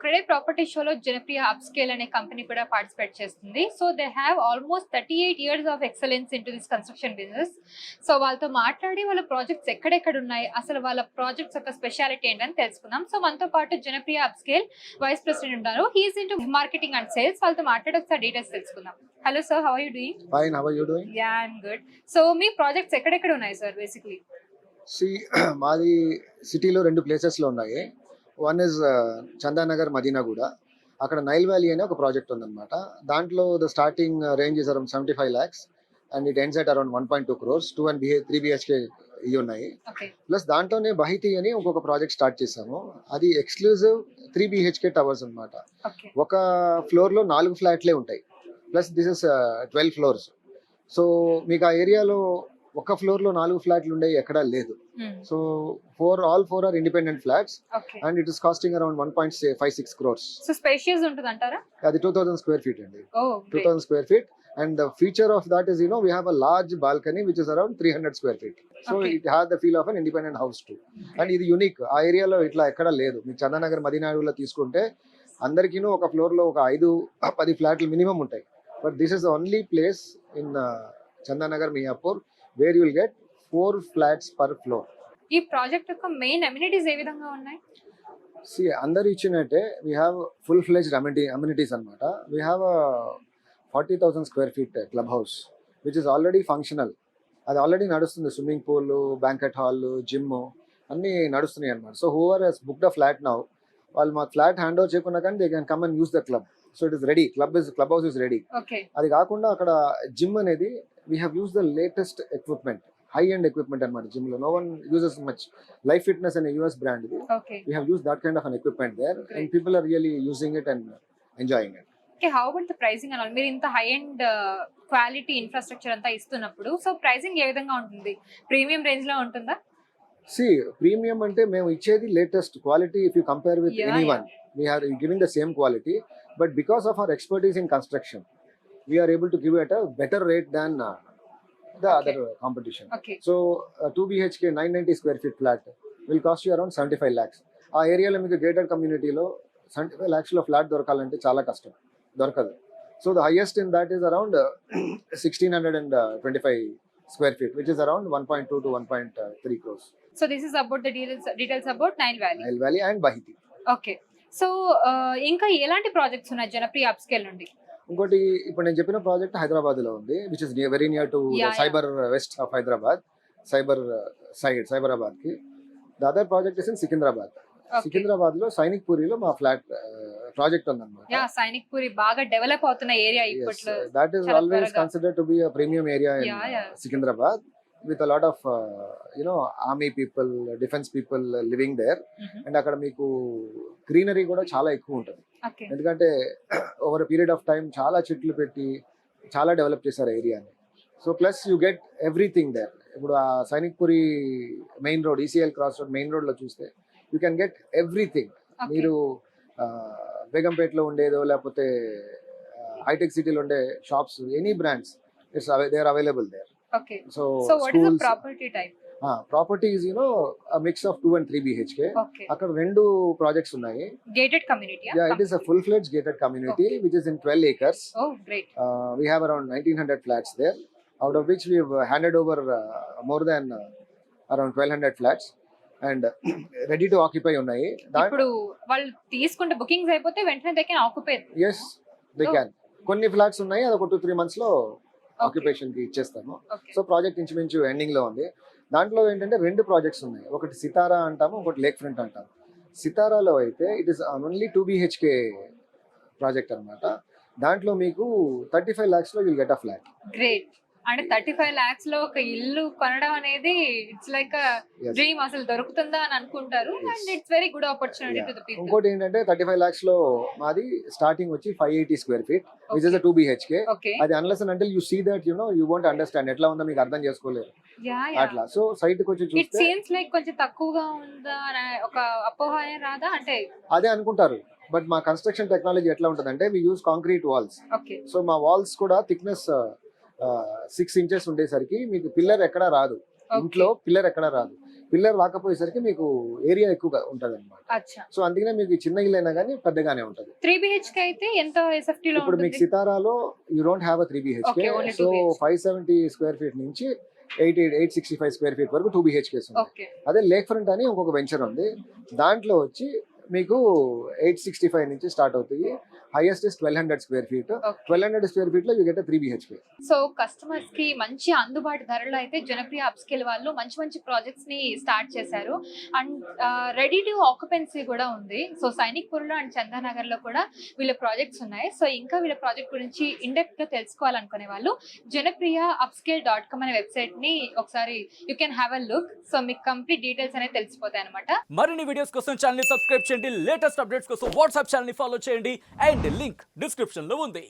Friday property షోలో Janapriya upscale అనే company కూడా పార్టిసిపేట్ చేస్తుంది. So they have almost 38 years of excellence in to this construction business. So వాళ్ళతో మాట్లాడి వాళ్ళ ప్రాజెక్ట్స్ ఎక్కడెక్కడ ఉన్నాయి, అసలు వాళ్ళ ప్రాజెక్ట్స్ యొక్క స్పెషాలిటీ ఏంటని తెలుసుకుందాం. సో మనతో పాటు జనప్రియ అప్స్కేల్ వైస్ ప్రెసిడెంట్ ఉన్నారు. He's into marketing and sales. వాళ్ళతో మాట్లాడి ఒకసారి డీటెయిల్స్ తెలుసుకుందాం. Hello sir, how are you doing? Fine, how are you doing? Yeah, I'm good. So మీ ప్రాజెక్ట్స్ ఎక్కడెక్కడ ఉన్నాయి సార్ బేసిక్లీ? See, మాది సిటీలో 2 ప్లేసెస్లో ఉన్నాయి. One is Chandanagar Madinaguda. అక్కడ నైల్ వ్యాలీ అనే ఒక ప్రాజెక్ట్ ఉందన్నమాట. దాంట్లో the starting range is around 75 lakhs and it ends at around 1.2 crores. 2 and 3 BHK ఇవి ఉన్నాయి. ప్లస్ దాంట్లోనే బహితి అని ఇంకొక ప్రాజెక్ట్ స్టార్ట్ చేసాము. అది ఎక్స్క్లూజివ్ 3 BHK టవర్స్ అనమాట. ఒక ఫ్లోర్లో 4 ఫ్లాట్లే ఉంటాయి. Plus this is 12 floors. So మీకు ఆ ఏరియాలో ఒక ఫ్లోర్ లో 4 ఫ్లాట్లు ఉండే ఎక్కడా లేదు. So all four are independent flats and it is costing around 1.56 crores. So spacious ఉంటుంది అంటారా? అది 2000 square feet అండి. 2000 square feet and the feature of that is we have a large balcony which is around 300 square feet. So it has the feel of an independent house too. And ఇది unique. ఆ ఏరియాలో ఇట్లా ఎక్కడా లేదు. మీకు చందానగర్ మదీనాలో తీసుకుంటే అందరికీ ఒక ఫ్లోర్ లో ఒక 5-10 ఫ్లాట్లు మినిమం ఉంటాయి. But this is the only place in Chandanagar Miyapur where you will get 4 flats per floor. ఈ ప్రాజెక్ట్ యొక్క మెయిన్ అమ్యూనిటీస్ ఏ విధంగా ఉన్నాయి? See, అందరు ఇచ్చినట్టే we have full fledged amenities అన్నమాట. We have a 40,000 square feet club house which is already functional. అది already నడుస్తుంది. Swimming pool, banquet hall, gym అన్నీ నడుస్తున్నాయి అన్నమాట. So whoever has booked a flat now, వాళ్ళు మా ఫ్లాట్ హ్యాండ్ ఓవర్ చేయకుండా కానీ they can come and use the club. So it is ready. Club house is ready. అది కాకుండా అక్కడ జిమ్ అనేది we have used the latest equipment, high end equipment and gym lo no one uses much. Life Fitness and a US brand. We have used that kind of an equipment there. Great. And people are really using it and enjoying it. Okay, how about the pricing and all? మీరు ఇంత high end quality infrastructure అంతా ఇస్తున్నప్పుడు so pricing ఏ విధంగా ఉంటుంది? Premium range లో ఉంటుందా? See, premium ante మేము ఇచ్చేది latest quality. If you compare with anyone, we are giving the same quality, but because of our expertise in construction, we are able to give it a better rate than the other competition. So 2 BHK 990 square feet flat will cost you around 75 lakhs. ఆ ఏరియాలో మీకు gated కమ్యూనిటీలో 75 lakhs లో flat దొరకాలంటే చాలా కష్టం, దొరకదు. So the highest in that is around 1625 square feet which is around 1.2 to 1.3 crores. So this is about the details about Nile Valley and Bahiti. Okay. So ఇంకా ఎలాంటి ప్రాజెక్ట్స్ ఉన్నాయి Janapriya upscale నుండి? ఇంకోటి ఇప్పుడు నేను చెప్పిన ప్రాజెక్ట్ హైదరాబాద్ లో ఉంది, which is very near to cyber west of Hyderabad, Cyberabad కి. The other project is in Secunderabad. Secunderabad లో సైనిక్ పూరిలో మా ఫ్లాట్ ప్రాజెక్ట్ ఉందన్నమాట. సైనిక్ పూరి బాగా డెవలప్ అవుతున్న ఏరియా ఇప్పట్లో. That is always considered to be a premium area in Secunderabad with a lot of army people, defense people living there. And అక్కడ మీకు greenery కూడా చాలా ఎక్కువ ఉంటుంది. ఎందుకంటే ఓవర్ పీరియడ్ ఆఫ్ టైం చాలా చెట్లు పెట్టి చాలా డెవలప్ చేశారు ఏరియాని. So plus you get everything there. ఇప్పుడు ఆ Sainik Puri main road, ECL cross road main road లో చూస్తే యూ కెన్ గెట్ ఎవ్రీథింగ్. మీరు బేగంపేటలో ఉండేదో లేకపోతే హైటెక్ సిటీలో ఉండే shops, any brands, they are available there. So what is the property type? Property is a mix of 2 and 3 BHK. అక్కడ 2 projects ఉన్నాయి. Gated community? Yeah, it is a full fledged gated community which is in 12 acres. Oh, great. We have around 1900 flats there, out of which we have handed over more than around 1200 flats and ready to occupy ఉన్నాయి. ఇప్పుడు వాళ్ళు తీసుకుంటే bookings అయిపోతే వెంటనే they can occupy. Yes, they can. కొన్ని flats ఉన్నాయి, అది ఒక 2-3 months లో ఆక్యుపేషన్ కి ఇచ్చేస్తాము. సో ప్రాజెక్ట్ ఇంచుమించు ఎండింగ్ లో ఉంది. దాంట్లో ఏంటంటే 2 ప్రాజెక్ట్స్ ఉన్నాయి. ఒకటి సితారా అంటాము, ఒకటి లేక్ ఫ్రంట్ అంటాము. సితారాలో అయితే it is only 2 BHK project అన్నమాట. దాంట్లో మీకు 35 lakhs లో will get a flat. Great. అంటే 35 lakhs లో ఒక ఇల్లు కొనడం అనేది ఇట్స్ లైక్ డ్రీమ్. అసలు దొరుకుతుందా అని అనుకుంటారు. And it's very good opportunity to the people. ఇంకోటి ఏంటంటే 35 lakhs లో మాది స్టార్టింగ్ వచ్చి 580 square feet which is a 2 BHK. అది unless and until you see that you won't understand ఎట్లా ఉందో మీకు అర్థం చేసుకోలేరు అట్లా. సో సైట్ కి వచ్చి చూస్తే ఇట్ సీమ్స్ లైక్ కొంచెం తక్కువగా ఉందా ఒక అపోహ రాదా? అంటే అదే అనుకుంటారు. బట్ మా కన్స్ట్రక్షన్ టెక్నాలజీ ఎట్లా ఉంటదంటే we use concrete walls. So మా వాల్స్ కూడా థిక్నెస్ 6 inches ఉండేసరికి మీకు పిల్లర్ ఎక్కడా రాదు, ఇంట్లో పిల్లర్ ఎక్కడా రాదు. పిల్లర్ రాకపోయేసరికి మీకు ఏరియా ఎక్కువగా ఉంటుంది అనమాట. అచ్చా. సో అందుకనే మీకు ఈ చిన్న ఇల్లు అయినా కానీ పెద్దగానే ఉంటుంది. 3 BHK అయితే ఎంత SFT లో ఇప్పుడు మీకు ఉంటుంది? సితారాలో you don't have a 3 BHK. Okay, only 2 so BHK. 570 square feet నుంచి 865 స్క్వేర్ ఫీట్ వరకు 2 BHKs ఉన్నాయి. ఓకే. అదే లేక్ ఫ్రంట్ అని ఇంకొక వెంచర్ ఉంది, దాంట్లో వచ్చి మీకు 865 నుంచి స్టార్ట్ అవుతాయి. Highest is 1200 square feet. 1200 square feet లో you get 3 BHK. So customers కి మంచి అందుబాటు ధరలో అయితే జనప్రియ అప్స్కేల్ వాళ్ళు మంచి మంచి ప్రాజెక్ట్స్ ని స్టార్ట్ చేశారు. అండ్ రెడీ టు ఆక్యుపెన్సీ కూడా ఉంది. సో సైనిక్పూర్లో అండ్ చందానగర్ లో కూడా వీళ్ళ ప్రాజెక్ట్స్ ఉన్నాయి. సో ఇంకా వీళ్ళ ప్రాజెక్ట్ గురించి ఇండెప్త్ గా తెలుసుకోవాలనుకునే వాళ్ళు janapriya.upscale.com అనే వెబ్సైట్ ని ఒకసారి you can have a look. So మీకు కంప్లీట్ డీటెయిల్స్ అనేది తెలిసిపోతాయి అనమాట. మరిన్ని వీడియోస్ కోసం ఛానల్ ని సబ్స్క్రైబ్ చేయండి, లేటెస్ట్ అప్డేట్స్ కోసం వాట్సాప్ ఛానల్ ని ఫాలో చేయండి అండ్ లింక్ డిస్క్రిప్షన్ లో ఉంది.